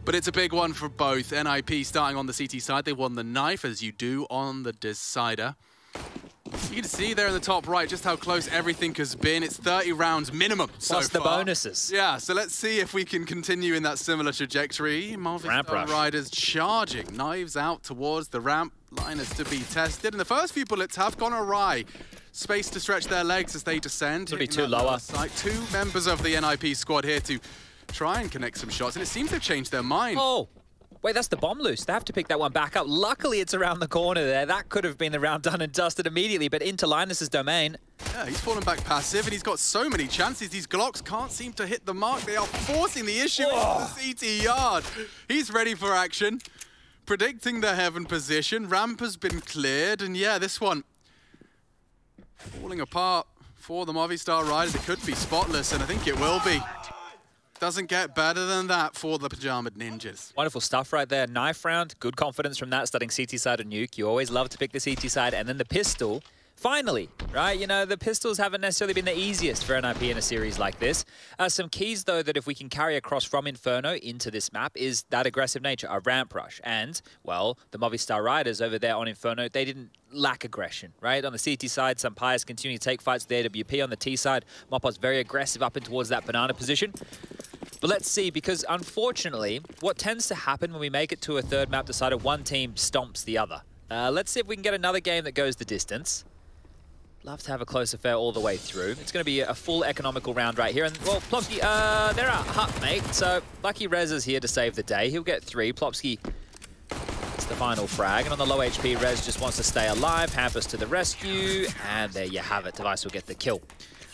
But it's a big one for both. NIP starting on the CT side. They won the knife, as you do on the decider. You can see there in the top right just how close everything has been. It's 30 rounds minimum so Plus the far. bonuses. Yeah, so let's see if we can continue in that similar trajectory. Movistar Riders charging, knives out towards the ramp. Liners to be tested, and the first few bullets have gone awry. Space to stretch their legs as they descend. It'll be too lower. Two members of the NIP squad here to try and connect some shots, and it seems they've changed their mind. Oh! Wait, that's the bomb loose. They have to pick that one back up. Luckily, it's around the corner there. That could have been the round done and dusted immediately, but into Linus's domain. Yeah, he's fallen back passive, and he's got so many chances. These Glocks can't seem to hit the mark. They are forcing the issue into the CT yard. He's ready for action. Predicting the heaven position. Ramp has been cleared, and yeah, this one falling apart for the Movistar Riders. It could be spotless, and I think it will be. Doesn't get better than that for the Pyjama Ninjas. Wonderful stuff right there. Knife round, good confidence from that, starting CT side of Nuke. You always love to pick the CT side, and then the pistol. Finally, right? You know, the pistols haven't necessarily been the easiest for NIP in a series like this. Some keys, though, that if we can carry across from Inferno into this map is that aggressive nature, a ramp rush. And, well, the Movistar Riders over there on Inferno, they didn't lack aggression, right? On the CT side, some Pyjamas continue to take fights. The AWP on the T side, Mopos very aggressive up in towards that banana position. But let's see, because unfortunately, what tends to happen when we make it to a third map decider, one team stomps the other. Let's see if we can get another game that goes the distance. Love to have a close affair all the way through. It's going to be a full economical round right here. And, well, Plopsky, they're out hut, mate. So, Lucky Rez is here to save the day. He'll get 3. Plopsky, it's the final frag. And on the low HP, Rez just wants to stay alive. Hampus to the rescue. And there you have it. Device will get the kill.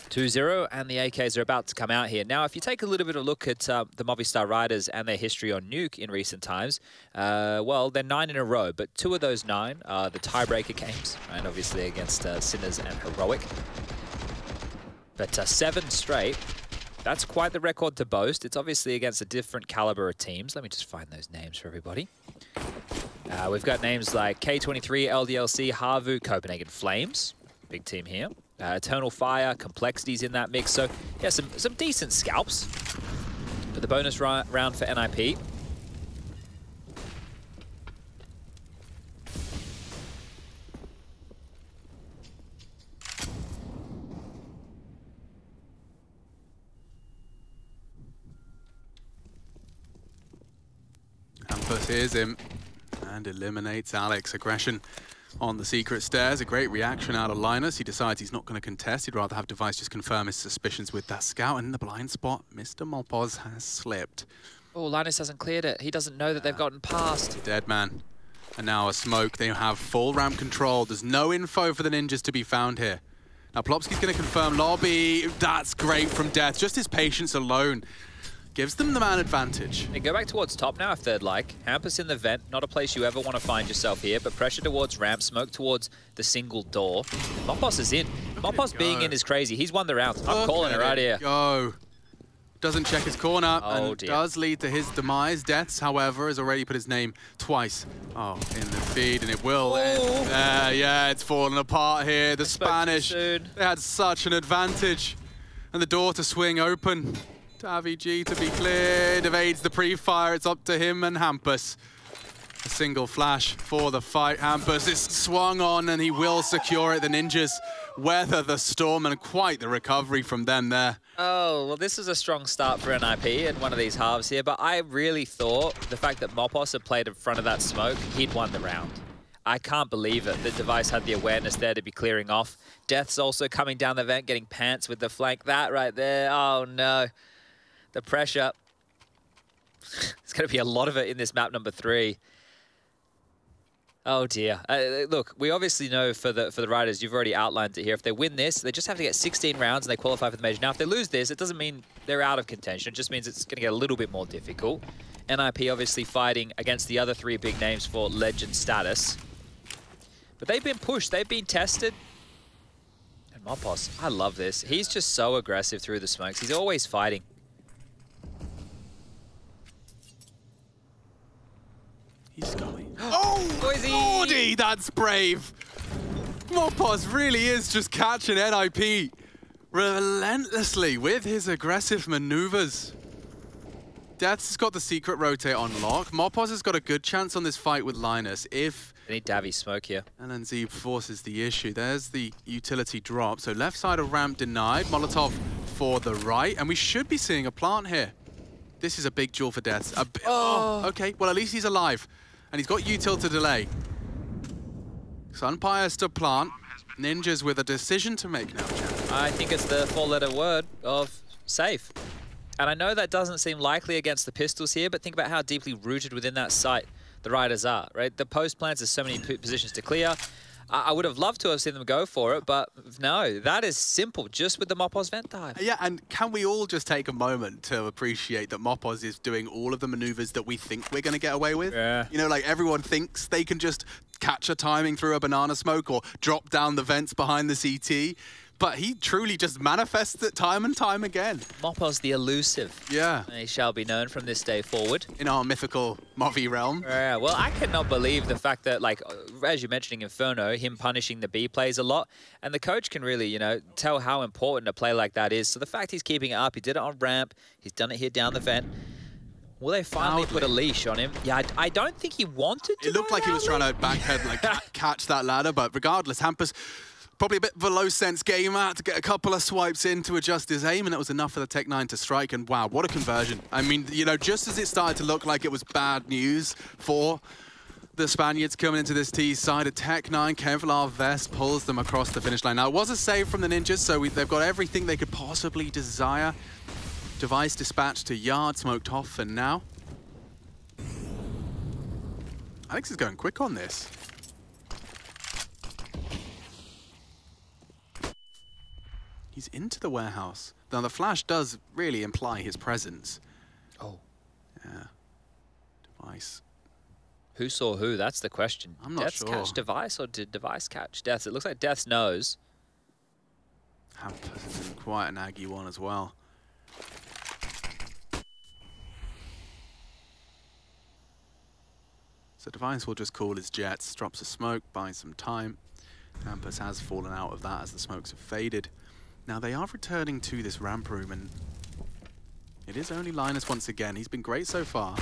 2-0, and the AKs are about to come out here. Now, if you take a little bit of a look at the Movistar Riders and their history on Nuke in recent times, well, they're 9 in a row, but 2 of those 9 are the tiebreaker games, right? Obviously against Sinners and Heroic. But 7 straight, that's quite the record to boast. It's obviously against a different caliber of teams. Let me just find those names for everybody. We've got names like K23, LDLC, Havu, Copenhagen Flames. Big team here. Eternal Fire, Complexity's in that mix. So, yeah, some decent scalps for the bonus round for NIP. Hampus hears him and eliminates Alex. Aggression on the secret stairs. A great reaction out of Linus. He decides he's not going to contest. He'd rather have Device just confirm his suspicions with that scout. And in the blind spot, Mr. Mopos has slipped. Oh, Linus hasn't cleared it. He doesn't know that they've gotten past. Dead man. And now a smoke. They have full ramp control. There's no info for the ninjas to be found here. Now Plopsky's going to confirm lobby. That's great from Death. Just his patience alone gives them the man advantage. They go back towards top now if they'd like. Hampus in the vent, not a place you ever want to find yourself here, but pressure towards ramp, smoke towards the single door. Mopos is in. Mopos being in is crazy. He's won the round. I'm calling it right here. Go. Doesn't check his corner and dear. Does lead to his demise. Deaths, however, has already put his name twice. Oh, in the feed, and it will end there. Yeah, it's falling apart here. The Spanish, they had such an advantage. And the door to swing open. Tavi G to be cleared, evades the pre-fire. It's up to him and Hampus. A single flash for the fight. Hampus is swung on and he will secure it. The ninjas weather the storm, and quite the recovery from them there. Oh, well, this is a strong start for NIP in one of these halves here, but I really thought the fact that Mopos had played in front of that smoke, he'd won the round. I can't believe it. The Device had the awareness there to be clearing off. Death's also coming down the vent, getting pants with the flank. That right there, oh no. The pressure. There's going to be a lot of it in this map number 3. Oh dear. Look, we obviously know for the Riders, you've already outlined it here. If they win this, they just have to get 16 rounds and they qualify for the major. Now, if they lose this, it doesn't mean they're out of contention. It just means it's going to get a little bit more difficult. NIP obviously fighting against the other 3 big names for legend status. But they've been pushed. They've been tested. And Mopos, I love this. He's just so aggressive through the smokes. He's always fighting. He's going. Oh, Lordy, that's brave. Mopos really is just catching NIP relentlessly with his aggressive maneuvers. Death's got the secret rotate on lock. Mopos has got a good chance on this fight with Linus if... They need Davy smoke here. LNZ forces the issue. There's the utility drop. So left side of ramp denied. Molotov for the right. And we should be seeing a plant here. This is a big duel for Deaths. Oh, okay. Well, at least he's alive. And he's got util to delay. Sunpires to plant. Ninjas with a decision to make now, chat. I think it's the four-letter word of safe. And I know that doesn't seem likely against the pistols here, but think about how deeply rooted within that site the riders are, right? The post plans, there's so many positions to clear. I would have loved to have seen them go for it, but no, that is simple, just with the Mopos vent dive. Yeah, and can we all just take a moment to appreciate that Mopos is doing all of the maneuvers that we think we're going to get away with? Yeah. You know, like everyone thinks they can just catch a timing through a banana smoke or drop down the vents behind the CT. But he truly just manifests it time and time again. Mopos the elusive. Yeah. He shall be known from this day forward. In our mythical Movi realm. Yeah, well, I cannot believe the fact that, like, as you're mentioning Inferno, him punishing the B plays a lot, and the coach can really, you know, tell how important a play like that is. So the fact he's keeping it up, he did it on ramp, he's done it here down the vent. Will they finally put a leash on him? Yeah, I don't think he wanted to. It looked like he was trying to backpedal, like catch that ladder, but regardless, Hampus probably a bit of a low-sense gamer to get a couple of swipes in to adjust his aim, and it was enough for the Tech-9 to strike, and wow, what a conversion. I mean, you know, just as it started to look like it was bad news for the Spaniards coming into this T side, a Tech-9 Kevlar vest pulls them across the finish line. Now, it was a save from the Ninjas, so they've got everything they could possibly desire. Device dispatched to Yard, smoked off for now. Alex is going quick on this. He's into the warehouse. Now, the flash does really imply his presence. Oh. Yeah. Device. Who saw who? That's the question. I'm not Death's sure. catch Device, or did Device catch Death's? It looks like Death's knows. Hampus is in quite an aggy one as well. So Device will just call his jets, drops a smoke, buys some time. Hampus has fallen out of that as the smokes have faded. Now they are returning to this ramp room, and it is only Linus once again. He's been great so far.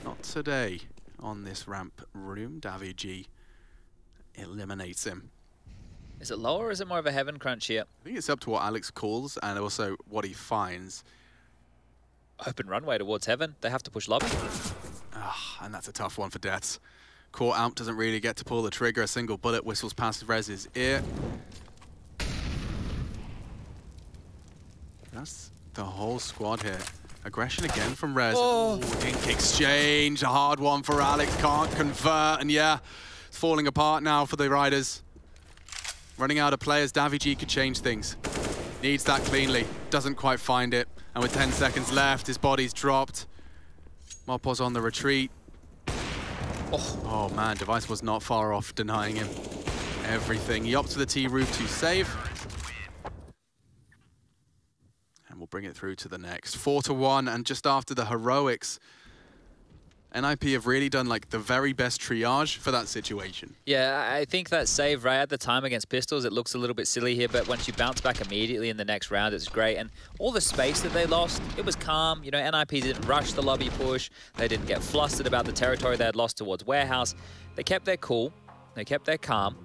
Not today on this ramp room. Davy G eliminates him. Is it lower or is it more of a heaven crunch here? I think it's up to what Alex calls and also what he finds. Open runway towards heaven. They have to push lobby. And that's a tough one for Deaths. Caught out, doesn't really get to pull the trigger. A single bullet whistles past Rez's ear. That's the whole squad here. Aggression again from Rez. Oh. Ooh, dink exchange, a hard one for Alex. Can't convert, and yeah, it's falling apart now for the Riders. Running out of players, Davy G could change things. Needs that cleanly, doesn't quite find it. And with 10 seconds left, his body's dropped. Mopos on the retreat. Oh man, Device was not far off denying him everything. He opts for the T roof to save. And we'll bring it through to the next. 4-1, and just after the heroics, NIP have really done like the very best triage for that situation. Yeah, I think that save right at the time against pistols, it looks a little bit silly here, but once you bounce back immediately in the next round, it's great. And all the space that they lost, it was calm. You know, NIP didn't rush the lobby push. They didn't get flustered about the territory they had lost towards warehouse. They kept their cool. They kept their calm.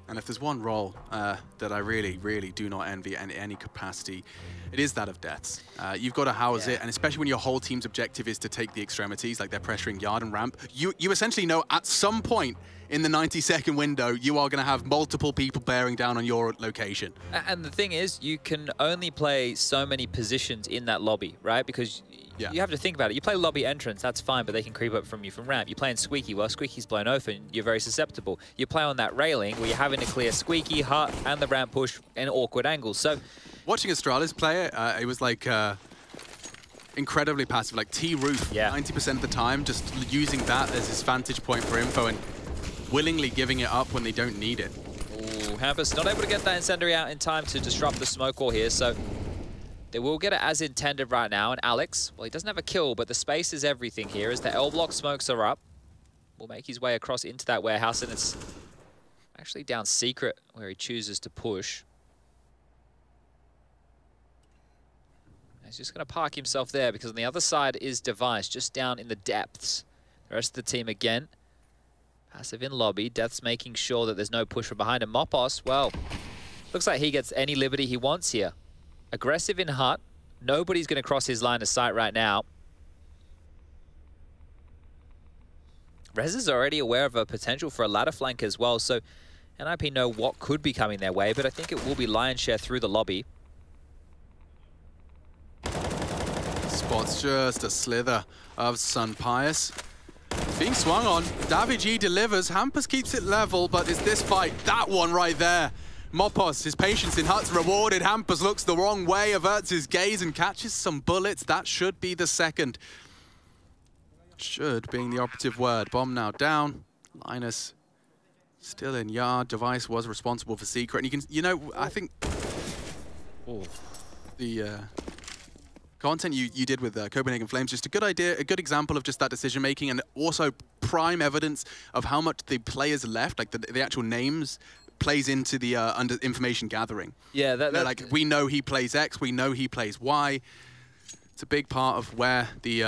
And if there's one role that I really, really do not envy in any capacity, it is that of Deaths. You've got to house it, and especially when your whole team's objective is to take the extremities, like they're pressuring Yard and Ramp, you essentially know at some point in the 90-second window, you are going to have multiple people bearing down on your location. And the thing is, you can only play so many positions in that lobby, right? Because you have to think about it. You play lobby entrance, that's fine, but they can creep up from you from ramp. You play in Squeaky, well, Squeaky's blown open, you're very susceptible. You play on that railing where you're having to clear Squeaky, Hut, and the ramp push in awkward angles. So, watching Astralis play it, it was like incredibly passive, like T-Roof, 90% of the time, just using that as his vantage point for info and willingly giving it up when they don't need it. Ooh, Hampus not able to get that incendiary out in time to disrupt the smoke wall here, so they will get it as intended right now. And Alex, well, he doesn't have a kill, but the space is everything here as the L-block smokes are up. Will make his way across into that warehouse, and it's actually down secret where he chooses to push. He's just going to park himself there because on the other side is Device, just down in the depths. The rest of the team again. Passive in lobby. Death's making sure that there's no push from behind him. Mopos, well, looks like he gets any liberty he wants here. Aggressive in hut. Nobody's going to cross his line of sight right now. Rez is already aware of a potential for a ladder flank as well, so NIP know what could be coming their way, but I think it will be lion's share through the lobby. Spots just a slither of Sun Pius. Being swung on, Davigi delivers, Hampus keeps it level, but it's this fight, that one right there. Mopos, his patience in hut's rewarded. Hampus looks the wrong way, averts his gaze and catches some bullets. That should be the second. Should being the operative word. Bomb now down. Linus still in yard. Device was responsible for secret. And you can, you know, I think the content you did with Copenhagen Flames, just a good idea, a good example of just that decision making, and also prime evidence of how much the players left, like the actual names, plays into the under information gathering. Yeah, like we know he plays X, we know he plays Y. It's a big part of where the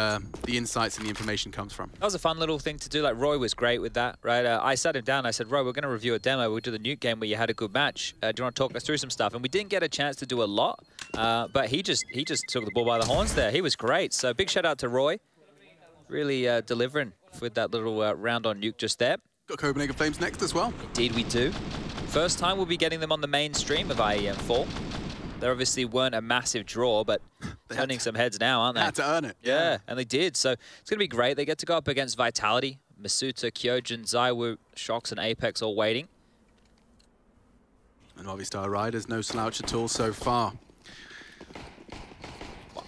insights and the information comes from. That was a fun little thing to do. Like Roy was great with that, right? I sat him down. I said, Roy, we're going to review a demo. We'll do the Nuke game where you had a good match. Do you want to talk us through some stuff? And we didn't get a chance to do a lot, but he just took the bull by the horns there. He was great. So big shout out to Roy, really delivering with that little round on Nuke just there. Got Copenhagen Flames next as well. Indeed we do. First time we'll be getting them on the main stream of IEM Fall. They obviously weren't a massive draw, but turning some heads now, aren't they? Had to earn it. Yeah, and they did. So it's going to be great. They get to go up against Vitality, Masuta, Kyojin, Zaiwu, Shox, and Apex all waiting. And Movistar Riders, no slouch at all so far.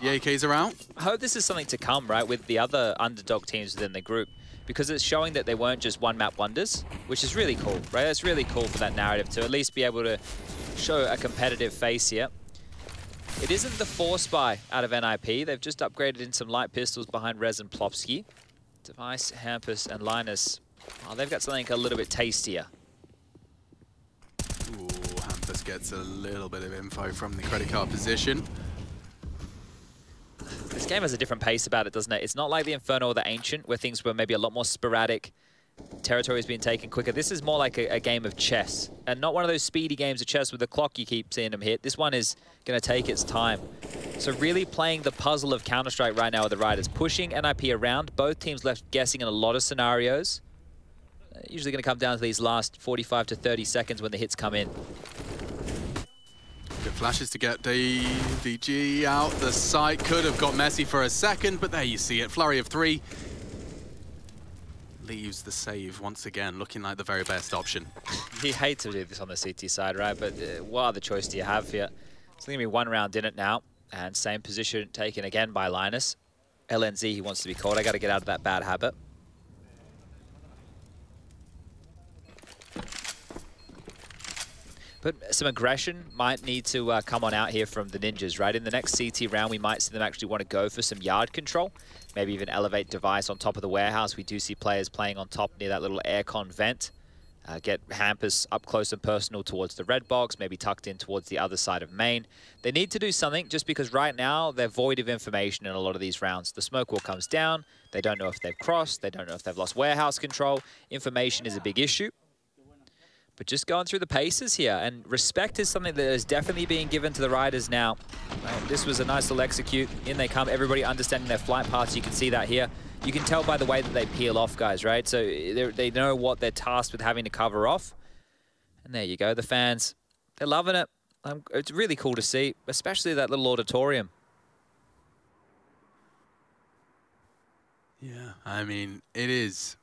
The AKs are out. I hope this is something to come, right, with the other underdog teams within the group, because it's showing that they weren't just one-map wonders, which is really cool, right? It's really cool for that narrative to at least be able to show a competitive face here. It isn't the 4-spy out of NIP. They've just upgraded in some light pistols behind Rez and Plopsky. Device, Hampus, and Linus, oh, they've got something a little bit tastier. Ooh, Hampus gets a little bit of info from the credit card position. This game has a different pace about it, doesn't it? It's not like the Inferno or the Ancient, where things were maybe a lot more sporadic. Territory is being taken quicker. This is more like a game of chess, and not one of those speedy games of chess with the clock you keep seeing them hit. This one is going to take its time. So really playing the puzzle of Counter-Strike right now with the Riders, pushing NIP around. Both teams left guessing in a lot of scenarios. Usually going to come down to these last 45 to 30 seconds when the hits come in. Good flashes to get DVG out. The site could have got messy for a second, but there you see it. Flurry of 3. Leaves the save once again, looking like the very best option. You hate to do this on the CT side, right? But what other choice do you have here? It's going to be one round in it now, and same position taken again by Linus. LNZ, he wants to be called. I got to get out of that bad habit. But some aggression might need to come on out here from the Ninjas, right? In the next CT round, we might see them actually want to go for some yard control, maybe even elevate Device on top of the warehouse. We do see players playing on top near that little aircon vent. Get Hampus up close and personal towards the red box, maybe tucked in towards the other side of main. They need to do something just because right now they're void of information in a lot of these rounds. The smoke wall comes down. They don't know if they've crossed. They don't know if they've lost warehouse control. Information is a big issue. But just going through the paces here, and respect is something that is definitely being given to the Riders now. Right, this was a nice little execute. In they come, everybody understanding their flight paths. You can see that here. You can tell by the way that they peel off, guys, right? So they know what they're tasked with having to cover off. And there you go, the fans, they're loving it. It's really cool to see, especially that little auditorium. Yeah, I mean, it's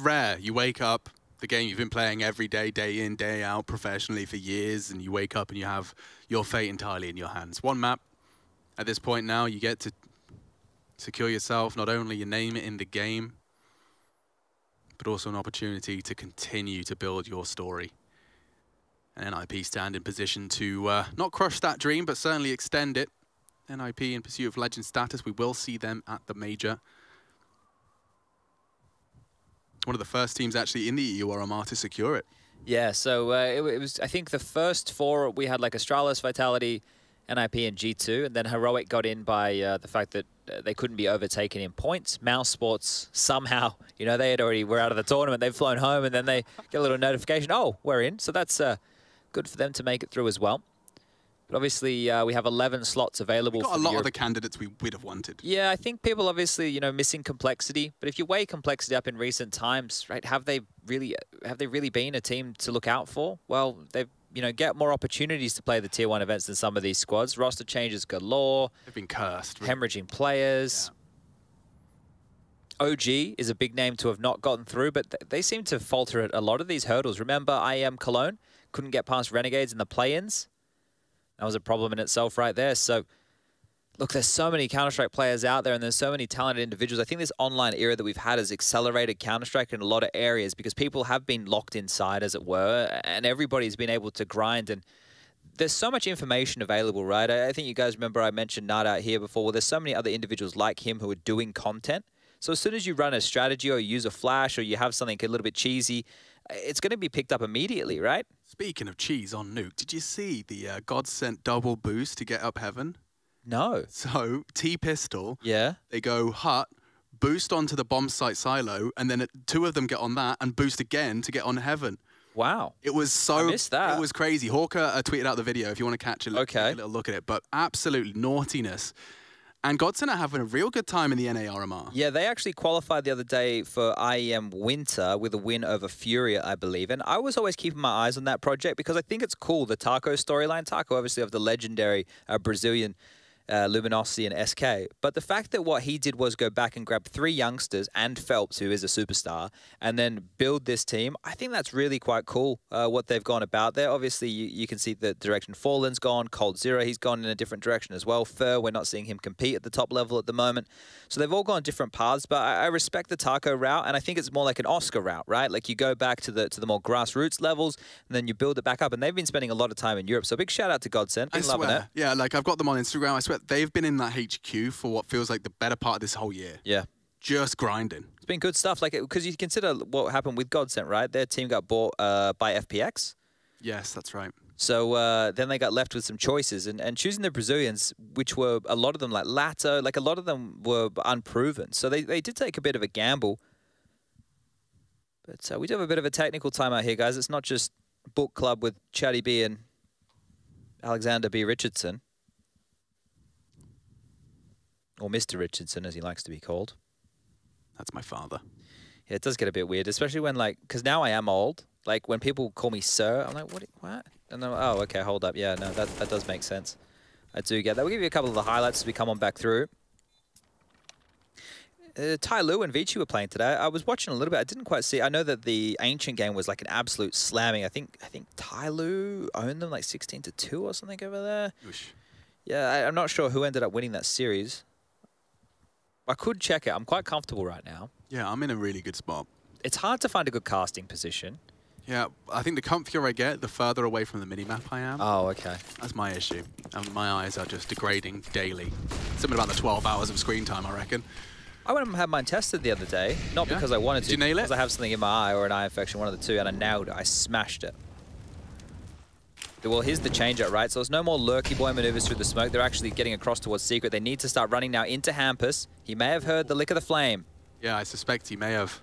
rare. You wake up, the game you've been playing every day, day in, day out, professionally for years, and you wake up and you have your fate entirely in your hands. One map. At this point now, you get to secure yourself not only your name in the game, but also an opportunity to continue to build your story. And NIP stand in position to not crush that dream, but certainly extend it. NIP in pursuit of legend status. We will see them at the major. One of the first teams actually in the EURMR to secure it. Yeah, so it was, I think, the first 4, we had like Astralis, Vitality, NIP and G2, and then Heroic got in by the fact that they couldn't be overtaken in points. Mouse Sports somehow, you know, they had already were out of the tournament. They've flown home, and then they get a little notification. Oh, we're in. So that's good for them to make it through as well. But obviously, we have 11 slots available. We've got a lot of the candidates we'd have wanted. Yeah, I think people obviously, you know, missing complexity. But if you weigh complexity up in recent times, right, have they really been a team to look out for? Well, they've, you know, get more opportunities to play the Tier 1 events than some of these squads. Roster changes galore. They've been cursed. Hemorrhaging players. Yeah. OG is a big name to have not gotten through, but they seem to falter at a lot of these hurdles. Remember IEM Cologne couldn't get past Renegades in the play-ins? That was a problem in itself right there. So, look, there's so many Counter-Strike players out there, and there's so many talented individuals. I think this online era that we've had has accelerated Counter-Strike in a lot of areas because people have been locked inside, as it were, and everybody's been able to grind. And there's so much information available, right? I think you guys remember I mentioned Nat out here before. Well, there's so many other individuals like him who are doing content. So as soon as you run a strategy or you use a flash or you have something a little bit cheesy, it's going to be picked up immediately, right? Speaking of cheese on Nuke, did you see the God-sent double boost to get up heaven? No. So, T-Pistol, yeah, they go hut, boost onto the bomb site silo, and then two of them get on that and boost again to get on heaven. Wow. It was so... I missed that. It was crazy. Hawker tweeted out the video if you want to catch a little look at it, but absolute naughtiness. And Godsent are having a real good time in the NARMR. Yeah, they actually qualified the other day for IEM Winter with a win over Furia, I believe. And I was always keeping my eyes on that project because I think it's cool, the Taco storyline. Taco, obviously, of the legendary Brazilian Luminosity and SK. But the fact that what he did was go back and grab 3 youngsters and Phelps, who is a superstar, and then build this team, I think that's really quite cool, what they've gone about there. Obviously, you can see the direction Fallen's gone. Cold Zero, he's gone in a different direction as well. Fur, we're not seeing him compete at the top level at the moment. So they've all gone different paths, but I respect the Taco route, and I think it's more like an Oscar route, right? Like you go back to the more grassroots levels, and then you build it back up. And they've been spending a lot of time in Europe. So big shout out to Godsent. Been loving it. Yeah, like I've got them on Instagram. I swear they've been in that HQ for what feels like the better part of this whole year. Yeah. Just grinding. It's been good stuff. Like, because you consider what happened with Godsent, right? Their team got bought by FPX. Yes, that's right. So then they got left with some choices. And choosing the Brazilians, which were a lot of them like Lato, like a lot of them were unproven. So they did take a bit of a gamble. But we do have a bit of a technical timeout here, guys. It's not just book club with Chatty B and Alexander B. Richardson. Or Mr. Richardson, as he likes to be called. That's my father. Yeah, it does get a bit weird, especially when, like, because now I am old. Like, when people call me sir, I'm like, what? And then, oh, okay, hold up. Yeah, no, that does make sense. I do get that. We'll give you a couple of the highlights as we come on back through. Tai Lu and Vici were playing today. I was watching a little bit. I didn't quite see. I know that the Ancient game was like an absolute slamming. I think Tai Lu owned them like 16-2 or something over there. Oosh. Yeah, I'm not sure who ended up winning that series. I could check it. I'm quite comfortable right now. Yeah, I'm in a really good spot. It's hard to find a good casting position. Yeah, I think the comfier I get, the further away from the minimap I am. Oh, okay. That's my issue. And my eyes are just degrading daily. Something about the 12 hours of screen time, I reckon. I went and had mine tested the other day, not because I wanted to. Did you nail it? Because I have something in my eye or an eye infection, one of the two, and I nailed it. I smashed it. Well, here's the change-up, right? So there's no more lurky boy maneuvers through the smoke. They're actually getting across towards Secret. They need to start running now into Hampus. He may have heard the lick of the flame. Yeah, I suspect he may have.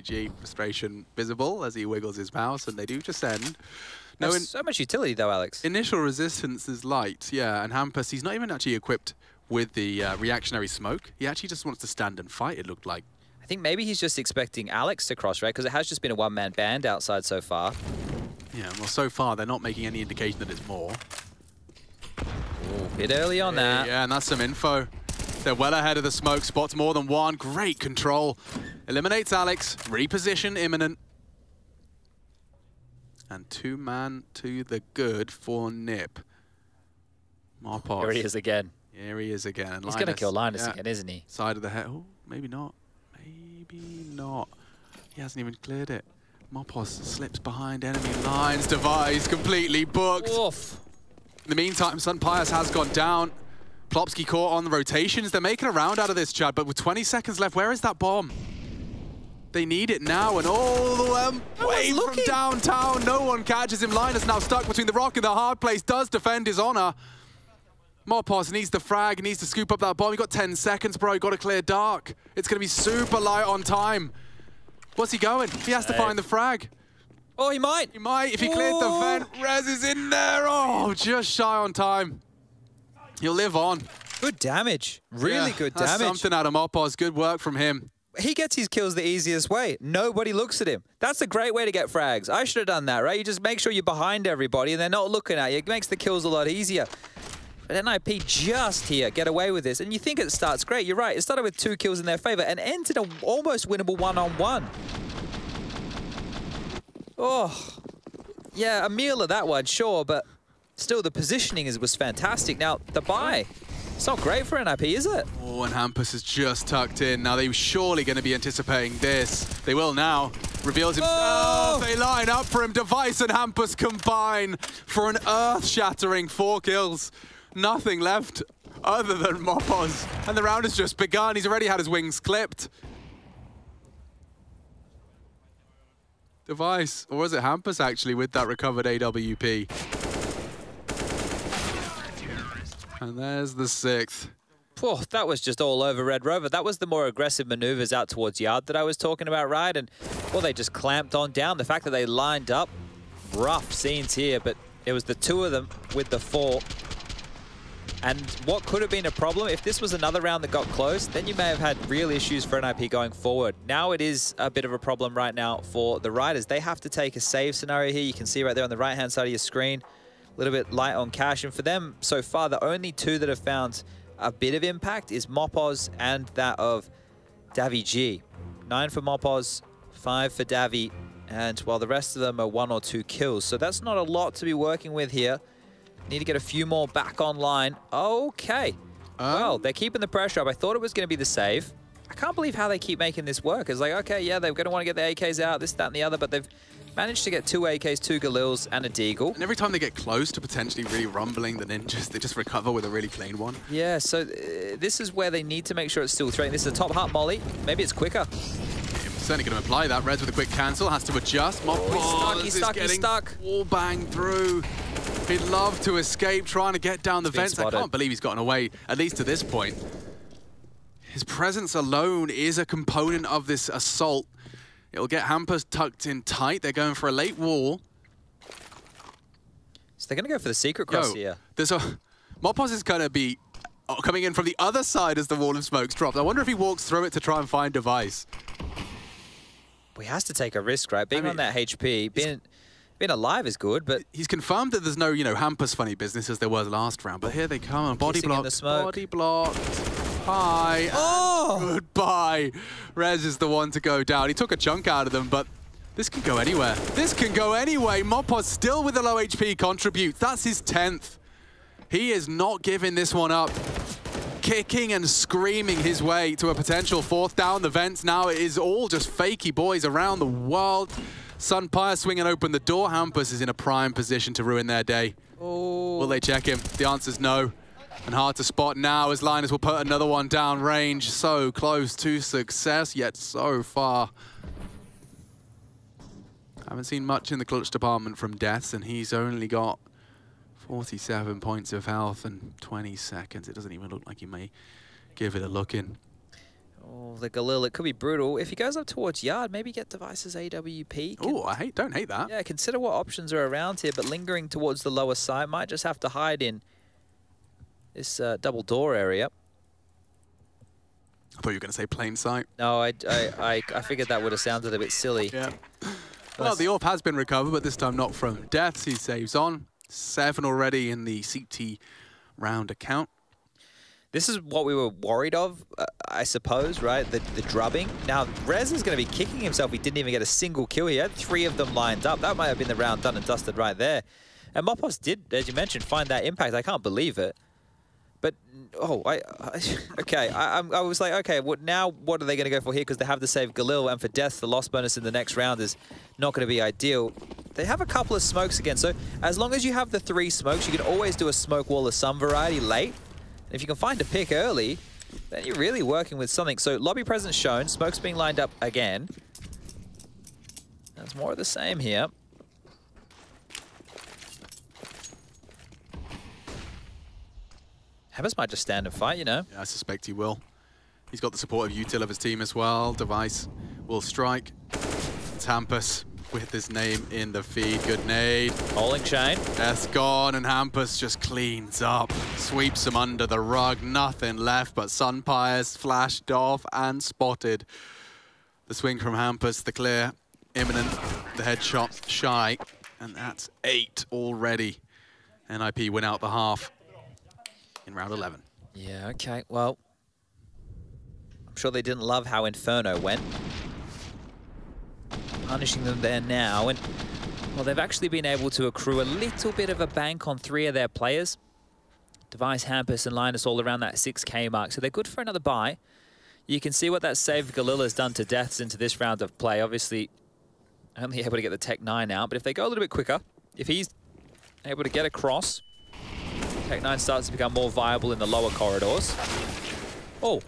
G, frustration visible as he wiggles his mouse, and they do descend. No, so much utility, though, Alex. Initial resistance is light, yeah, and Hampus, he's not even actually equipped with the reactionary smoke. He actually just wants to stand and fight, it looked like. I think maybe he's just expecting Alex to cross, right? Because it has just been a one-man band outside so far. Yeah, well, so far, they're not making any indication that it's more. Ooh, bit early on that. Yeah, and that's some info. They're well ahead of the smoke. Spots more than one. Great control. Eliminates Alex. Reposition imminent. And 2-man to the good for Nip. Marpos. Here he is again. Here he is again. He's going to kill Linus again, isn't he? Side of the head. Oh, maybe not. Maybe not. He hasn't even cleared it. Marpos slips behind enemy lines. Device completely booked. Oof. In the meantime, Pyjamas has gone down. Plopsky caught on the rotations. They're making a round out of this, Chad, but with 20 seconds left, where is that bomb? They need it now, and all the way from downtown. No one catches him. Linus now stuck between the rock and the hard place. Does defend his honor. Mopos needs the frag, needs to scoop up that bomb. You got 10 seconds, bro. You got to clear dark. It's going to be super light on time. What's he going? He has to find the frag. Oh, he might. He might. If he cleared the vent, Rez is in there. Oh, just shy on time. He'll live on. Good damage. Really good damage. That's something out of Mopos. Good work from him. He gets his kills the easiest way. Nobody looks at him. That's a great way to get frags. I should have done that, right? You just make sure you're behind everybody and they're not looking at you. It makes the kills a lot easier. But NIP just here get away with this. And you think it starts great. You're right. It started with 2 kills in their favor and ends in an almost winnable one-on-one. Oh, yeah, a meal of that one, sure, but still the positioning was fantastic. Now, the buy. It's not great for NIP, is it? Oh, and Hampus is just tucked in. Now, they were surely going to be anticipating this. They will now. Reveals himself. Oh! They line up for him. Device and Hampus combine for an earth-shattering 4 kills. Nothing left other than Mopos. And the round has just begun. He's already had his wings clipped. Device, or was it Hampus actually with that recovered AWP? And there's the 6th. Oh, that was just all over Red Rover. That was the more aggressive maneuvers out towards Yard that I was talking about, right? And, well, they just clamped on down. The fact that they lined up, rough scenes here, but it was the 2 of them with the 4. And what could have been a problem, if this was another round that got close, then you may have had real issues for NIP going forward. Now it is a bit of a problem right now for the Riders. They have to take a save scenario here. You can see right there on the right-hand side of your screen, a little bit light on cash. And for them, so far, the only 2 that have found a bit of impact is Mopos and that of Davi G. 9 for Mopos, 5 for Davi, and while the rest of them are 1 or 2 kills. So that's not a lot to be working with here. Need to get a few more back online. Okay. Well, they're keeping the pressure up. I thought it was going to be the save. I can't believe how they keep making this work. It's like, okay, yeah, they're going to want to get the AKs out, this, that, and the other, but they've managed to get 2 AKs, 2 Galils, and a Deagle. And every time they get close to potentially really rumbling the ninjas, they just recover with a really clean one. Yeah, so this is where they need to make sure it's still threatening. This is a top heart molly. Maybe it's quicker. Certainly going to apply that. Rez with a quick cancel, has to adjust. He's stuck. Wall bang through. He'd love to escape, trying to get down the vents. I can't believe he's gotten away, at least to this point. His presence alone is a component of this assault. It'll get Hampus tucked in tight. They're going for a late wall. So they're going to go for the secret cross here. Mopos is going to be coming in from the other side as the wall of smokes drops. I wonder if he walks through it to try and find Device. Well, he has to take a risk, right? Being on that HP, being alive is good, but... He's confirmed that there's no, Hampus funny business as there was last round, but here they come on. Body blocked, body blocked. Hi, goodbye. Rez is the one to go down. He took a chunk out of them, but this can go anywhere. This can go anyway. Mopos still with the low HP contributes. That's his 10th. He is not giving this one up. Kicking and screaming his way to a potential 4th down the vents. Now it is all just fakey boys around the world. Sunpire swinging open the door. Hampus is in a prime position to ruin their day. Oh. Will they check him? The answer's no. And hard to spot now as Linus will put another one down range. So close to success, yet so far. Haven't seen much in the clutch department from Deaths, and he's only got 47 points of health and 20 seconds. It doesn't even look like he may give it a look in. Oh, the Galil, it could be brutal. If he goes up towards Yard, maybe get Device's AWP. Oh, don't hate that. Yeah, consider what options are around here, but lingering towards the lower side, might just have to hide in this double door area. I thought you were going to say plain sight. No, I figured that would have sounded a bit silly. Yeah. Well, the AWP has been recovered, but this time not from Deaths. He saves on. 7 already in the CT round account. This is what we were worried of, I suppose, right? The drubbing. Now, Rez is going to be kicking himself. He didn't even get a single kill. He had 3 of them lined up. That might have been the round done and dusted right there. And Mopos did, as you mentioned, find that impact. I can't believe it. But, okay, I was like, okay, now what are they going to go for here? Because they have to save Galil, and for Death, the loss bonus in the next round is not going to be ideal. They have a couple of smokes again, so as long as you have the 3 smokes, you can always do a smoke wall of some variety late. And if you can find a pick early, then you're really working with something. So lobby presence shown, smokes being lined up again. That's more of the same here. Hammers might just stand and fight, you know. Yeah, I suspect he will. He's got the support of util of his team as well. Device will strike. It's Hampus with his name in the feed. Good nade. Holding chain. Death's gone, and Hampus just cleans up. Sweeps him under the rug. Nothing left but Sunpires flashed off and spotted. The swing from Hampus, the clear, imminent, the headshot shy. And that's 8 already. NIP win out the half in round 11. Yeah, okay, well, I'm sure they didn't love how Inferno went. Punishing them there now, and well, they've actually been able to accrue a little bit of a bank on 3 of their players. Device, Hampus, and Linus all around that 6K mark, so they're good for another buy. You can see what that save Galil has done to deaths into this round of play. Obviously, only able to get the Tech 9 out, but if they go a little bit quicker, if he's able to get across, Tech 9 starts to become more viable in the lower corridors. Oh,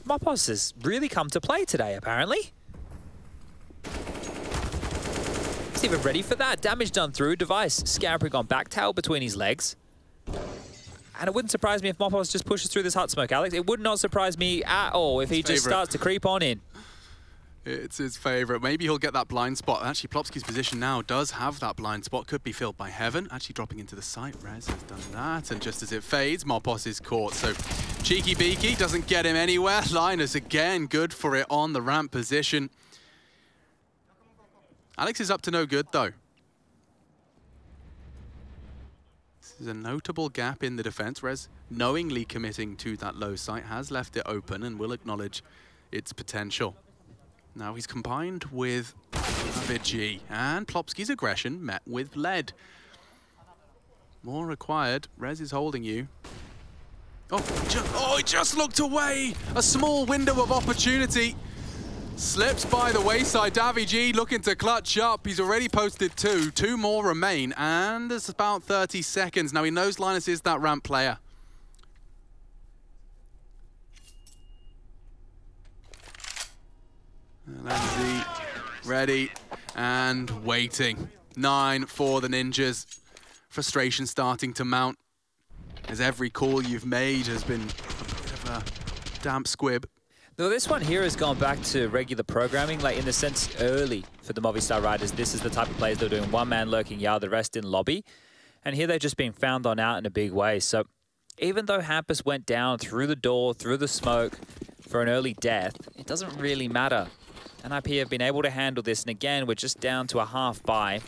Mopos has really come to play today, apparently. He's even ready for that. Damage done through. Device scampering on back tail between his legs. And it wouldn't surprise me if Mopos just pushes through this hut smoke, Alex. It would not surprise me at all if he just starts to creep on in. It's his favorite. Maybe he'll get that blind spot. Actually, Plopsky's position now does have that blind spot. Could be filled by Heaven. Actually dropping into the site. Rez has done that. And just as it fades, Mopos is caught. So Cheeky Beaky doesn't get him anywhere. Linus again good for it on the ramp position. Alex is up to no good though. This is a notable gap in the defense. Rez, knowingly committing to that low site, has left it open and will acknowledge its potential. Now he's combined with Avicii, and Plopsky's aggression met with lead. More required. Rez is holding you. Oh, he just looked away! A small window of opportunity. Slips by the wayside. Avicii looking to clutch up. He's already posted 2. 2 more remain, and there's about 30 seconds. Now he knows Linus is that ramp player. Lenzy ready and waiting. 9 for the Ninjas. Frustration starting to mount as every call you've made has been a bit of a damp squib. Though this one here has gone back to regular programming, like in the sense early for the Movistar Riders. This is the type of players they're doing one-man lurking yard, the rest in lobby. And here they've just been found on out in a big way. So even though Hampus went down through the door, through the smoke for an early death, it doesn't really matter. NIP have been able to handle this, and again, we're just down to a half buy.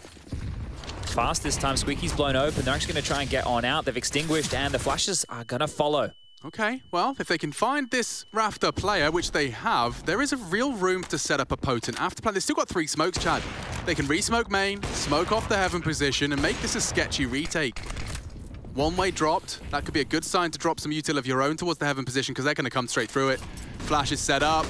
Fast this time, Squeaky's blown open. They're actually going to try and get on out. They've extinguished, and the flashes are going to follow. Okay, well, if they can find this Rafter player, which they have, there is a real room to set up a potent afterplan. They've still got 3 smokes, Chad. They can re-smoke main, smoke off the Heaven position, and make this a sketchy retake. One-way dropped. That could be a good sign to drop some util of your own towards the Heaven position, because they're going to come straight through it. Flash is set up.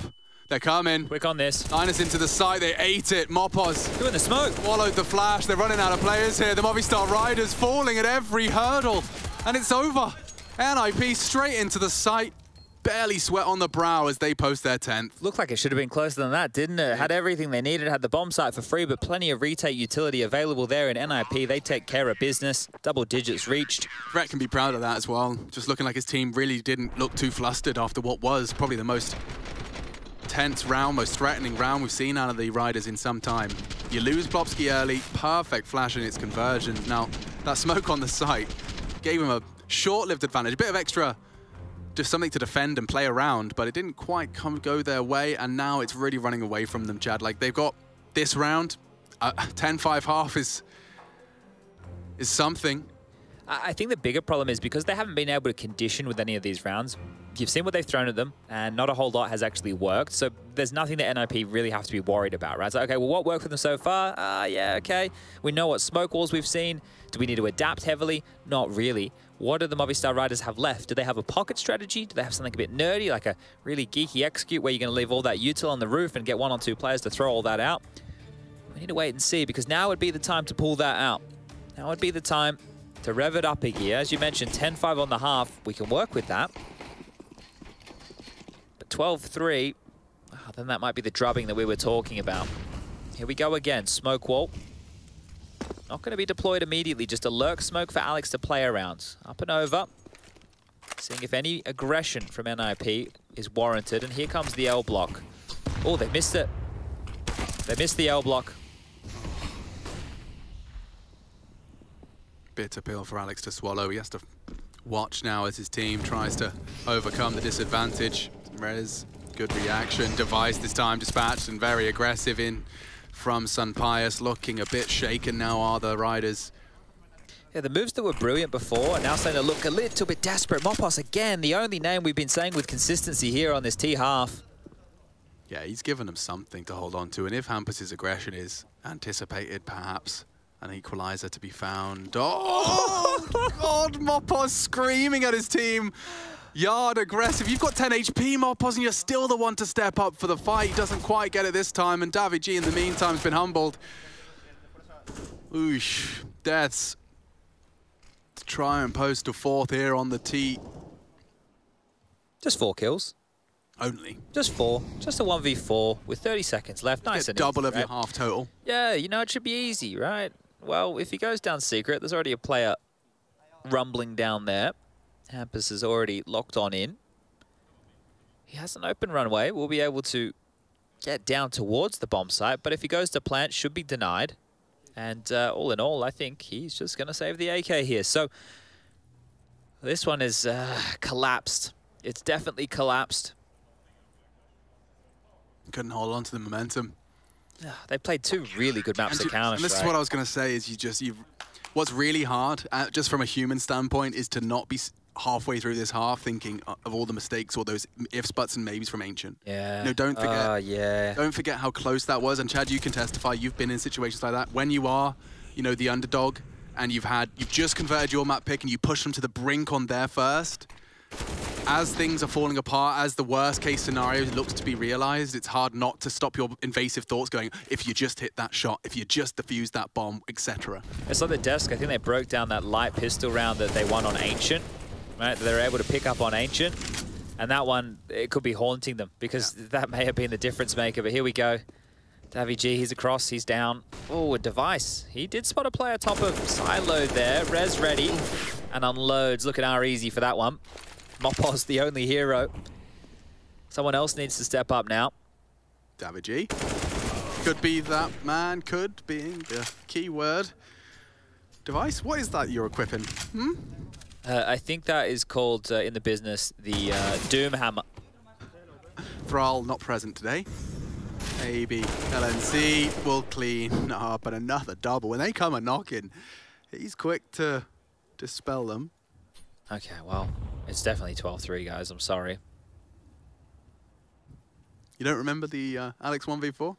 They're coming. Quick on this. Linus into the site. They ate it. Mopos doing the smoke. Swallowed the flash. They're running out of players here. The Movistar Riders falling at every hurdle. And it's over. NIP straight into the site. Barely sweat on the brow as they post their 10th. Looked like it should have been closer than that, didn't it? Had everything they needed, had the bomb site for free, but plenty of retake utility available there in NIP. They take care of business. Double digits reached. Threat can be proud of that as well. Just looking like his team really didn't look too flustered after what was probably the most tense round, most threatening round we've seen out of the Riders in some time. You lose Plopsky early, perfect flash in its conversions. Now, that smoke on the site gave him a short-lived advantage, a bit of extra, just something to defend and play around, but it didn't quite go their way, and now it's really running away from them, Chad. Like, they've got this round, 10-5 half is something. I think the bigger problem is because they haven't been able to condition with any of these rounds. You've seen what they've thrown at them, and not a whole lot has actually worked. So there's nothing that NIP really have to be worried about, right? So, okay, well, what worked for them so far? Yeah, okay. We know what smoke walls we've seen. Do we need to adapt heavily? Not really. What do the Movistar Riders have left? Do they have a pocket strategy? Do they have something a bit nerdy, like a really geeky execute where you're going to leave all that util on the roof and get 1 or 2 players to throw all that out? We need to wait and see, because now would be the time to pull that out. Now would be the time to rev it up a gear. As you mentioned, 10-5 on the half. We can work with that. But 12-3, then that might be the drubbing that we were talking about. Here we go again. Smoke wall. Not going to be deployed immediately. Just a lurk smoke for Alex to play around. Up and over. Seeing if any aggression from NIP is warranted. And here comes the L block. Oh, they missed it. They missed the L block. Bitter pill for Alex to swallow. He has to watch now as his team tries to overcome the disadvantage. Rez, good reaction. Device this time dispatched and very aggressive in from Sunpius. Looking a bit shaken now are the Riders. Yeah, the moves that were brilliant before are now starting to look a little bit desperate. Mopos, again, the only name we've been saying with consistency here on this T-half. Yeah, he's given them something to hold on to. And if Hampus's aggression is anticipated, perhaps an equalizer to be found. Oh, God, Mopos screaming at his team. Yard aggressive. You've got 10 HP, Mopos, and you're still the one to step up for the fight. He doesn't quite get it this time, and David G in the meantime has been humbled. Oosh, deaths. To try and post a fourth here on the T. Just 4 kills. Only. Just 4. Just a 1v4 with 30 seconds left. Nice and double easy, of right? your half total. Yeah, you know, it should be easy, right? Well, if he goes down secret, there's already a player rumbling down there. Hampus is already locked on in. He has an open runway. We'll be able to get down towards the bomb site, but if he goes to plant, should be denied. And all in all, I think he's just going to save the AK here. So this one is collapsed. It's definitely collapsed. Couldn't hold on to the momentum. They played 2 really good maps to counter. And this is what I was going to say, is what's really hard, just from a human standpoint, is to not be halfway through this half thinking of all the mistakes or those ifs, buts, and maybes from Ancient. Yeah. No, don't forget. Yeah. Don't forget how close that was. And Chad, you can testify. You've been in situations like that when you are, you know, the underdog, and you've just converted your map pick and you push them to the brink on there first. As things are falling apart, as the worst case scenario looks to be realized, it's hard not to stop your invasive thoughts going, if you just hit that shot, if you just defuse that bomb, etc. It's like the desk. I think they broke down that light pistol round that they won on Ancient, right? They were able to pick up on Ancient, and that one, it could be haunting them because that may have been the difference maker. But here we go. Davy G, he's across, he's down. Oh, a device. He did spot a player top of siloed there. Rez ready and unloads. Look at how easy for that one. Mopos, the only hero. Someone else needs to step up now. David G. Could be that man, could being the key word. Device, what is that you're equipping? I think that is called, in the business, the Doom Hammer. Thrall not present today. AB, LNC will clean up, and another double. When they come a knocking, he's quick to dispel them. Okay, well, it's definitely 12-3, guys. I'm sorry. You don't remember the Alex 1v4?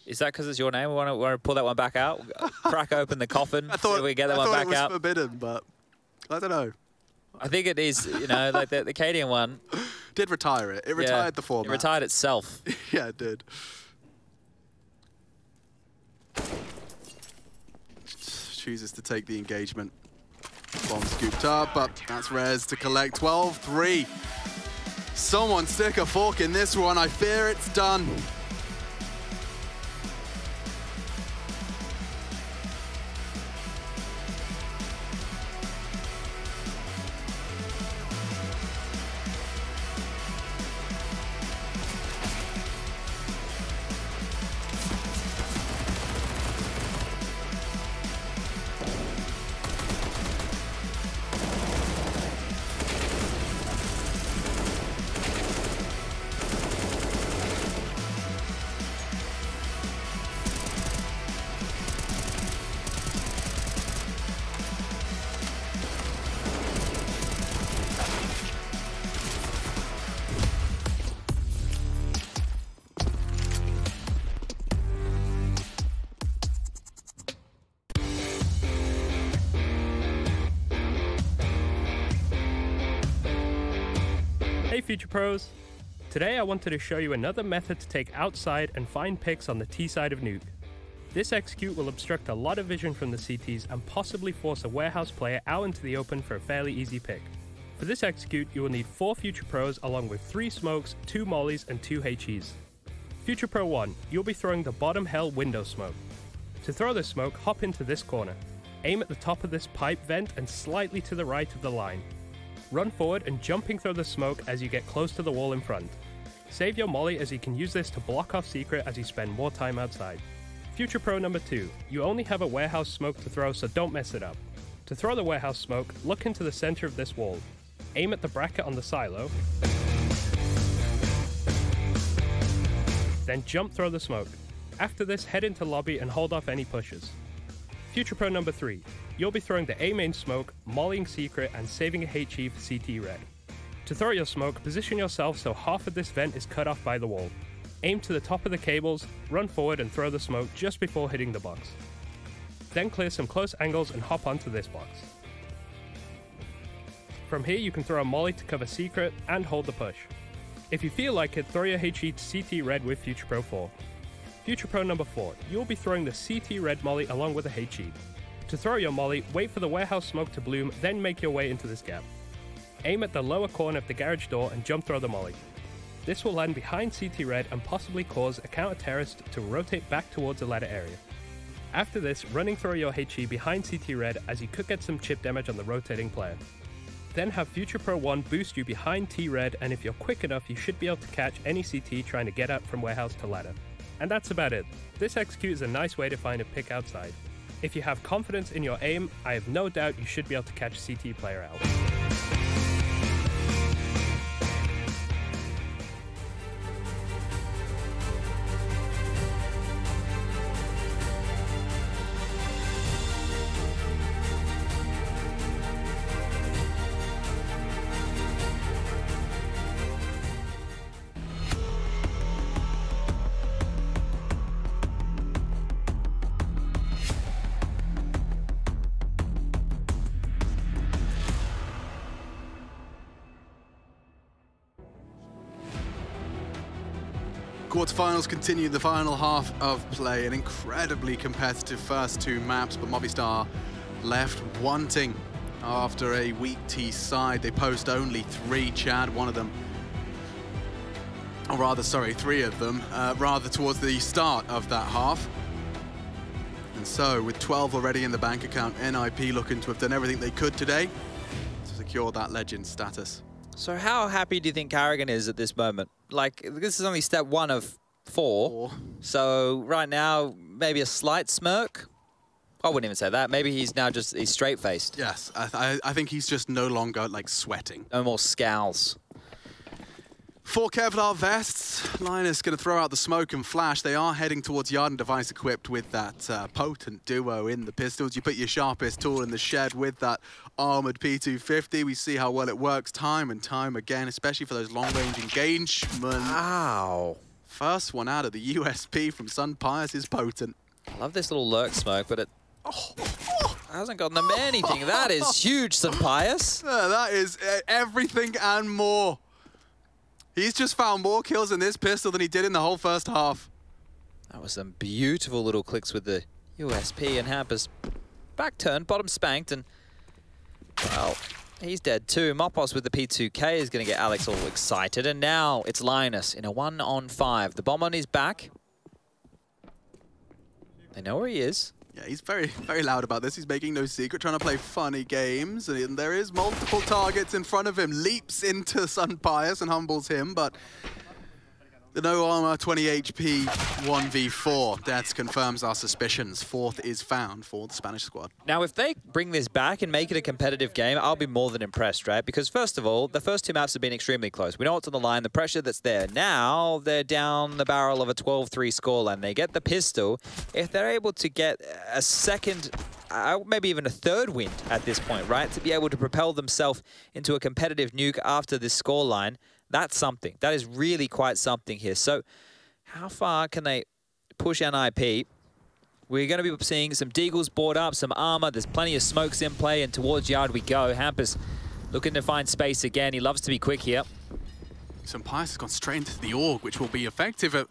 Is that because it's your name? We want to pull that one back out? Crack open the coffin so we get that one back out? I thought it was forbidden, but I don't know. I think it is, you know, like the Cadian one. Did retire it. It retired the format. It retired itself. Yeah, it did. Chooses to take the engagement. Bomb scooped up, but that's Rez to collect 12-3. Someone stick a fork in this one. I fear it's done. Hey Future Pros! Today I wanted to show you another method to take outside and find picks on the T side of Nuke. This execute will obstruct a lot of vision from the CTs and possibly force a warehouse player out into the open for a fairly easy pick. For this execute, you will need 4 Future Pros along with 3 smokes, 2 mollies and 2 HEs. Future Pro 1, you'll be throwing the bottom hell window smoke. To throw this smoke, hop into this corner. Aim at the top of this pipe vent and slightly to the right of the line. Run forward and jumping through the smoke as you get close to the wall in front. Save your molly as you can use this to block off secret as you spend more time outside. Future Pro number 2, you only have a warehouse smoke to throw, so don't mess it up. To throw the warehouse smoke, look into the center of this wall. Aim at the bracket on the silo. Then jump throw the smoke. After this, head into lobby and hold off any pushes. Future Pro number 3, you'll be throwing the A main smoke, mollying secret, and saving a HE for CT red. To throw your smoke, position yourself so half of this vent is cut off by the wall. Aim to the top of the cables, run forward and throw the smoke just before hitting the box. Then clear some close angles and hop onto this box. From here you can throw a molly to cover secret and hold the push. If you feel like it, throw your HE to CT red with Future Pro 4. Future Pro number 4, you'll be throwing the CT red molly along with a HE. To throw your molly, wait for the warehouse smoke to bloom, then make your way into this gap. Aim at the lower corner of the garage door and jump throw the molly. This will land behind CT red and possibly cause a counter-terrorist to rotate back towards the ladder area. After this, running through your HE behind CT red as you could get some chip damage on the rotating player. Then have Future Pro 1 boost you behind T-Red, and if you're quick enough you should be able to catch any CT trying to get up from warehouse to ladder. And that's about it. This execute is a nice way to find a pick outside. If you have confidence in your aim, I have no doubt you should be able to catch CT player out. Quarterfinals continue the final half of play. An incredibly competitive first 2 maps, but Movistar left wanting after a weak T side. They post only 3, Chad, one of them. Or rather, sorry, 3 of them, rather towards the start of that half. And so, with 12 already in the bank account, NIP looking to have done everything they could today to secure that legend status. So how happy do you think Carrigan is at this moment? Like, this is only step 1 of 4. So right now, maybe a slight smirk? I wouldn't even say that. Maybe he's now just, he's straight-faced. Yes, I think he's just no longer, like, sweating. No more scowls. 4 Kevlar vests. Linus going to throw out the smoke and flash. They are heading towards Yard and Device equipped with that potent duo in the pistols. You put your sharpest tool in the shed with that armored P250. We see how well it works time and time again, especially for those long-range engagements. Ow. First one out of the USP from Sun Pius is potent. I love this little lurk smoke, but it hasn't gotten them anything. That is huge, Sun Pius. That is everything and more. He's just found more kills in this pistol than he did in the whole first half. That was some beautiful little clicks with the USP, and Hampus back turned, bottom spanked, and well, he's dead too. Mopos with the P2K is going to get Alex all excited, and now it's Linus in a 1-on-5. The bomb on his back. They know where he is. Yeah, he's very, very loud about this. He's making no secret, trying to play funny games. And there is multiple targets in front of him. Leaps into Sun Pius and humbles him, but the no armor 20 HP 1v4. That confirms our suspicions. 4th is found for the Spanish squad. Now, if they bring this back and make it a competitive game, I'll be more than impressed, right? Because first of all, the first 2 maps have been extremely close. We know what's on the line, the pressure that's there. Now, they're down the barrel of a 12-3 scoreline. They get the pistol. If they're able to get a second, maybe even a 3rd win at this point, right? To be able to propel themselves into a competitive nuke after this scoreline, that's something. That is really quite something here. So how far can they push NIP? We're going to be seeing some Deagles board up, some armor. There's plenty of smokes in play, and towards Yard we go. Hampus looking to find space again. He loves to be quick here. Sun Pius has gone straight into the AUG, which will be effective at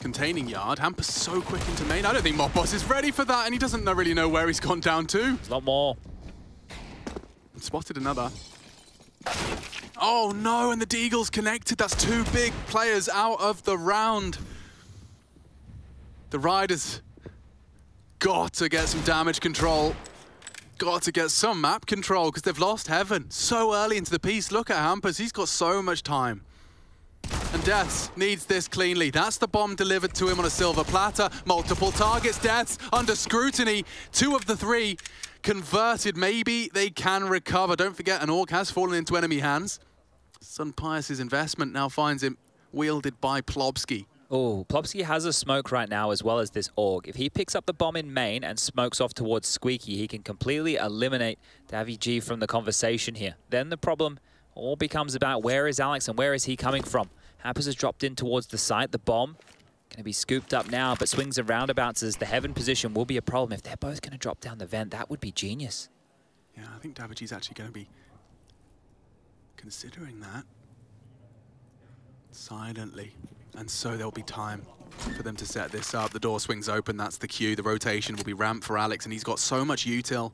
containing Yard. Hampus so quick into main. I don't think Mopos is ready for that, and he doesn't really know where he's gone down to. There's a lot more. Spotted another. Oh no, and the Deagle's connected. That's 2 big players out of the round. The Riders got to get some damage control. Got to get some map control because they've lost Heaven so early into the piece. Look at Hampus, he's got so much time. And Deaths needs this cleanly. That's the bomb delivered to him on a silver platter. Multiple targets, Deaths under scrutiny. 2 of the 3 converted. Maybe they can recover. Don't forget, an AUG has fallen into enemy hands. Sunpius's investment now finds him wielded by Plobsky. Oh, Plobsky has a smoke right now as well as this AUG. If he picks up the bomb in main and smokes off towards Squeaky, he can completely eliminate daviG from the conversation here. Then the problem all becomes about where is Alex and where is he coming from. Hampus has dropped in towards the site. The bomb going to be scooped up now, but swings and roundabouts as the Heaven position will be a problem. If they're both going to drop down the vent, that would be genius. Yeah, I think daviG's actually going to be considering that silently. And so there'll be time for them to set this up. The door swings open, that's the cue. The rotation will be ramped for Alex, and he's got so much util.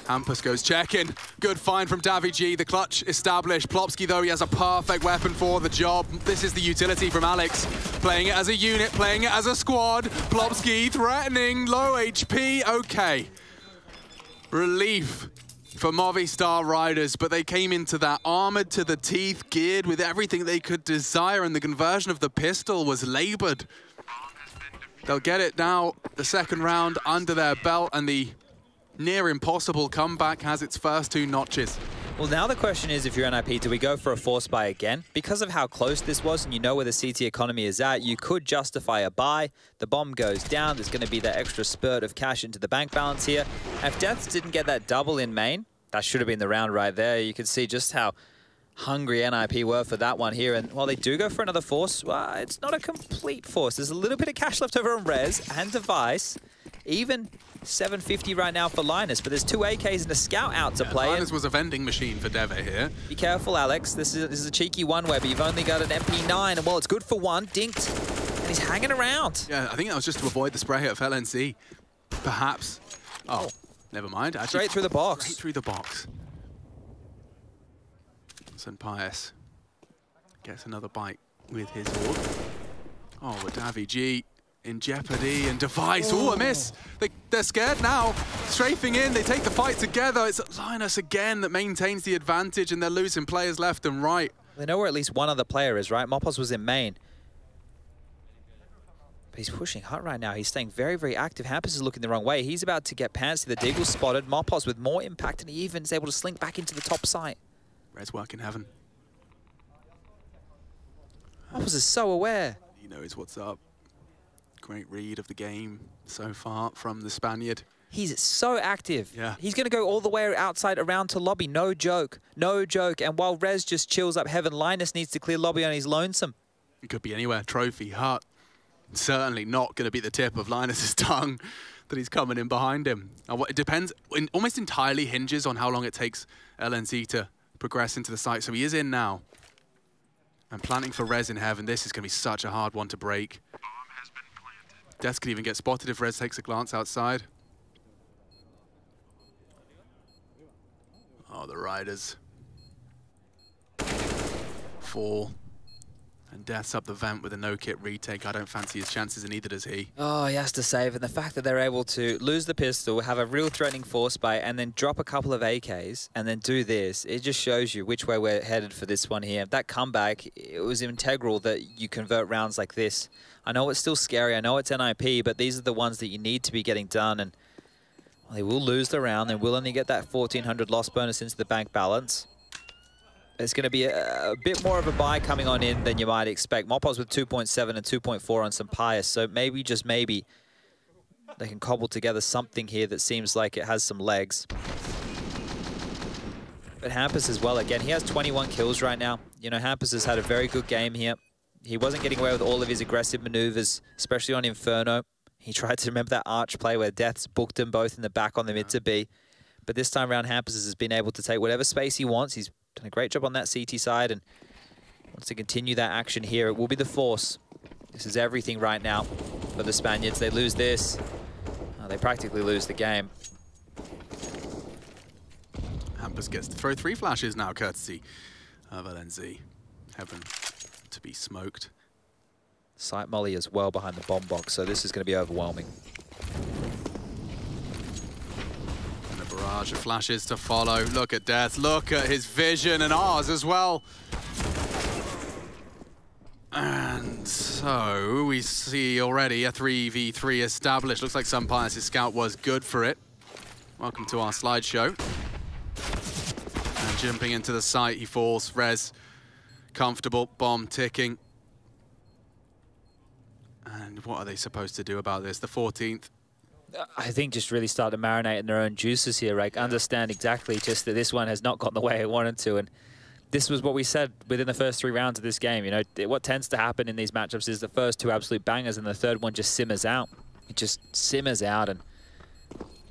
Hampus goes checking. Good find from daviG. The clutch established. Plobsky, though, he has a perfect weapon for the job. This is the utility from Alex. Playing it as a unit, playing it as a squad. Plobsky threatening, low HP. Okay. Relief for Movistar Riders, but they came into that armored to the teeth, geared with everything they could desire, and the conversion of the pistol was labored. They'll get it now, the second round under their belt, and the near impossible comeback has its first 2 notches. Well, now the question is, if you're NIP, do we go for a force buy again? Because of how close this was, and you know where the CT economy is at, you could justify a buy. The bomb goes down. There's going to be that extra spurt of cash into the bank balance here. And if Deaths didn't get that double in main, that should have been the round right there. You can see just how hungry NIP were for that one here. And while they do go for another force, well, it's not a complete force. There's a little bit of cash left over on Rez and Device. Even 750 right now for Linus, but there's 2 AKs and a scout out to play. Linus was a vending machine for Deva here. Be careful, Alex. This is a cheeky one-way, but you've only got an MP9, and well, it's good for 1. Dinked, and he's hanging around. Yeah, I think that was just to avoid the spray of LNC. Perhaps. Oh, never mind. Actually, straight through the box. Straight through the box. Sunpius gets another bite with his AUG. Oh, but daviG in jeopardy, and Device, oh, a miss. They're scared now. Strafing in, they take the fight together. It's Linus again that maintains the advantage, and they're losing players left and right. They know where at least one other player is, right? Mopos was in main. But he's pushing hard right now. He's staying very, very active. Hampus is looking the wrong way. He's about to get Pantsy. The Deagle spotted. Mopos with more impact, and he even is able to slink back into the top site. Red's working Heaven. Mopos is so aware. He knows what's up. Great read of the game so far from the Spaniard. He's so active. Yeah. He's going to go all the way outside around to lobby. No joke. No joke. And while Rez just chills up Heaven, Linus needs to clear lobby on his lonesome. It could be anywhere. Trophy, hut. Certainly not going to be the tip of Linus's tongue that he's coming in behind him. It depends, almost entirely hinges on how long it takes LNC to progress into the site. So he is in now. And planning for Rez in Heaven. This is going to be such a hard one to break. Deaths could even get spotted if Rez takes a glance outside. Oh, the Riders fall. And Deaths up the vent with a no-kit retake. I don't fancy his chances, and neither does he. Oh, he has to save. And the fact that they're able to lose the pistol, have a real threatening force buy, and then drop a couple of AKs, and then do this, it just shows you which way we're headed for this one here. That comeback, it was integral that you convert rounds like this. I know it's still scary, I know it's NIP, but these are the ones that you need to be getting done, and well, they will lose the round. They will only get that 1,400 loss bonus into the bank balance. It's going to be a bit more of a buy coming on in than you might expect. Mopos with 2.7 and 2.4 on some Pius, so maybe, just maybe, they can cobble together something here that seems like it has some legs. But Hampus as well, again, he has 21 kills right now. You know, Hampus has had a very good game here. He wasn't getting away with all of his aggressive maneuvers, especially on Inferno. He tried to remember that arch play where Deaths booked them both in the back on the mid to B. But this time around, Hampus has been able to take whatever space he wants. He's done a great job on that CT side and wants to continue that action here. It will be the force. This is everything right now for the Spaniards. They lose this, they practically lose the game. Hampus gets to throw 3 flashes now, courtesy of LNZ. Heaven to be smoked. Sight molly as well behind the bomb box, so this is going to be overwhelming. And a barrage of flashes to follow. Look at Death, look at his vision, and ours as well. And so we see already a 3v3 established. Looks like Sunpire's scout was good for it. Welcome to our slideshow. And jumping into the site, he falls. Rez, comfortable, bomb ticking. And what are they supposed to do about this? The 14th. I think just really start to marinate in their own juices here, right? Understand exactly just that this one has not gone the way it wanted to. And this was what we said within the first 3 rounds of this game. You know, what tends to happen in these matchups is the first 2 absolute bangers and the third one just simmers out. It just simmers out, and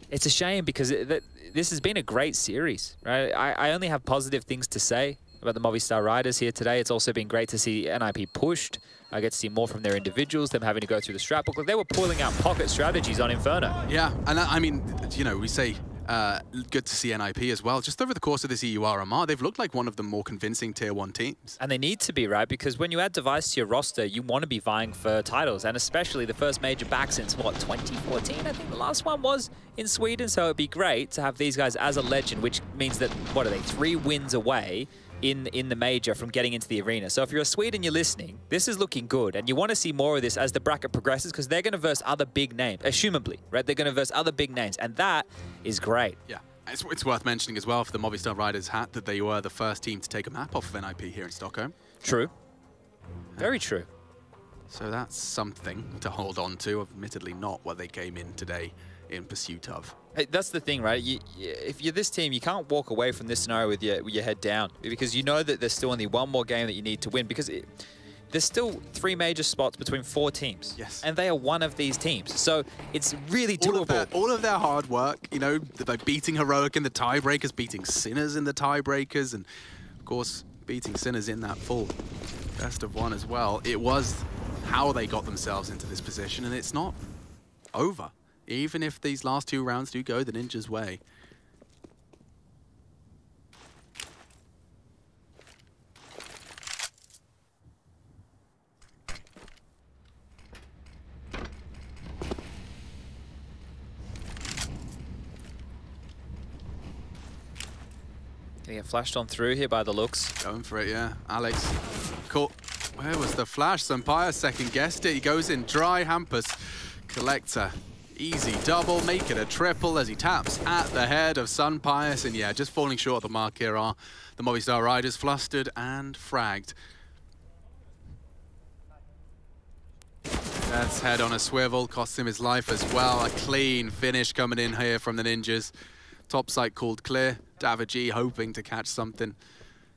it's a shame because this has been a great series, right? I only have positive things to say about the Movistar Riders here today. It's also been great to see NIP pushed. I get to see more from their individuals, them having to go through the strat book. Like, they were pulling out pocket strategies on Inferno. Yeah, and I mean, you know, we say good to see NIP as well. Just over the course of this EU RMR, they've looked like one of the more convincing Tier 1 teams. And they need to be, right? Because when you add Device to your roster, you want to be vying for titles, and especially the first major back since, what, 2014? I think the last one was in Sweden, so it'd be great to have these guys as a legend, which means that, what are they, 3 wins away in the major from getting into the arena. So if you're a Swede and you're listening, this is looking good, and you want to see more of this as the bracket progresses, because they're going to verse other big names, assumably, right? They're going to verse other big names, and that is great. Yeah, it's worth mentioning as well for the Movistar Riders hat that they were the first team to take a map off of NIP here in Stockholm. True. Very true. So that's something to hold on to, admittedly not what they came in today in pursuit of. Hey, that's the thing, right? If you're this team, you can't walk away from this scenario with your head down, because you know that there's still only one more game that you need to win, because there's still 3 major spots between 4 teams. Yes. And they are one of these teams. So it's really doable. All of their hard work, you know, like beating Heroic in the tiebreakers, beating Sinners in the tiebreakers, and of course, beating Sinners in that full best of 1 as well. It was how they got themselves into this position, and it's not over. Even if these last 2 rounds do go the Ninja's way. Gonna get flashed on through here by the looks. Going for it, yeah. Alex, caught. Where was the flash? Sunpire second guessed it. He goes in dry. Hampus, Collector. Easy double, make it a triple as he taps at the head of Sunpius. And yeah, just falling short of the mark here are the Movistar Riders, flustered and fragged. That's head on a swivel, costs him his life as well. A clean finish coming in here from the Ninjas. Top site called clear. Davig hoping to catch something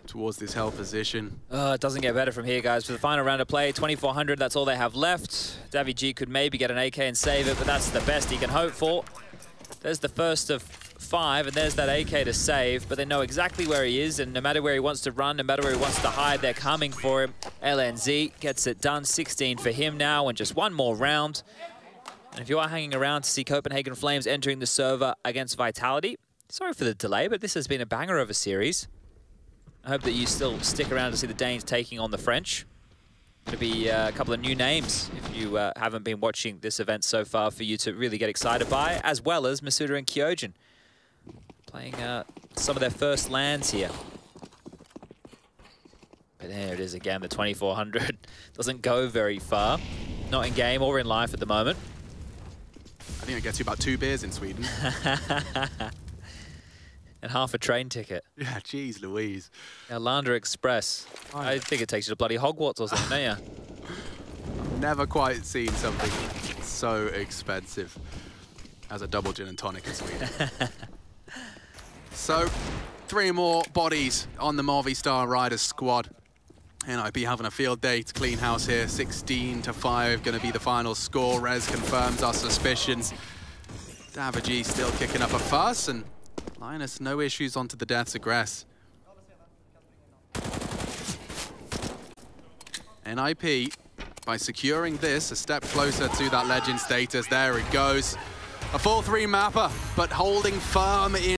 towards this hell position. It doesn't get better from here, guys. For the final round of play, 2,400, that's all they have left. Davig could maybe get an AK and save it, but that's the best he can hope for. There's the first of 5, and there's that AK to save, but they know exactly where he is, and no matter where he wants to run, no matter where he wants to hide, they're coming for him. LNZ gets it done, 16 for him now, and just 1 more round. And if you are hanging around to see Copenhagen Flames entering the server against Vitality, sorry for the delay, but this has been a banger of a series. I hope that you still stick around to see the Danes taking on the French. Going to be a couple of new names, if you haven't been watching this event so far, for you to really get excited by, as well as Masuda and Kyojin playing some of their first lands here. But there it is again, the 2,400 doesn't go very far. Not in game or in life at the moment. I think it gets you about 2 beers in Sweden. And half a train ticket. Yeah, geez Louise. Lander Express. I think it takes you to bloody Hogwarts or something, don't you? Never quite seen something so expensive as a double gin and tonic in Sweden. So, 3 more bodies on the Movistar Riders squad. NIP having a field day to clean house here. 16-5 going to be the final score. Rez confirms our suspicions. Davig still kicking up a fuss, and Linus, no issues onto the Death's aggress. NIP, by securing this, a step closer to that legend status. There it goes. A full 3 mapper, but holding firm in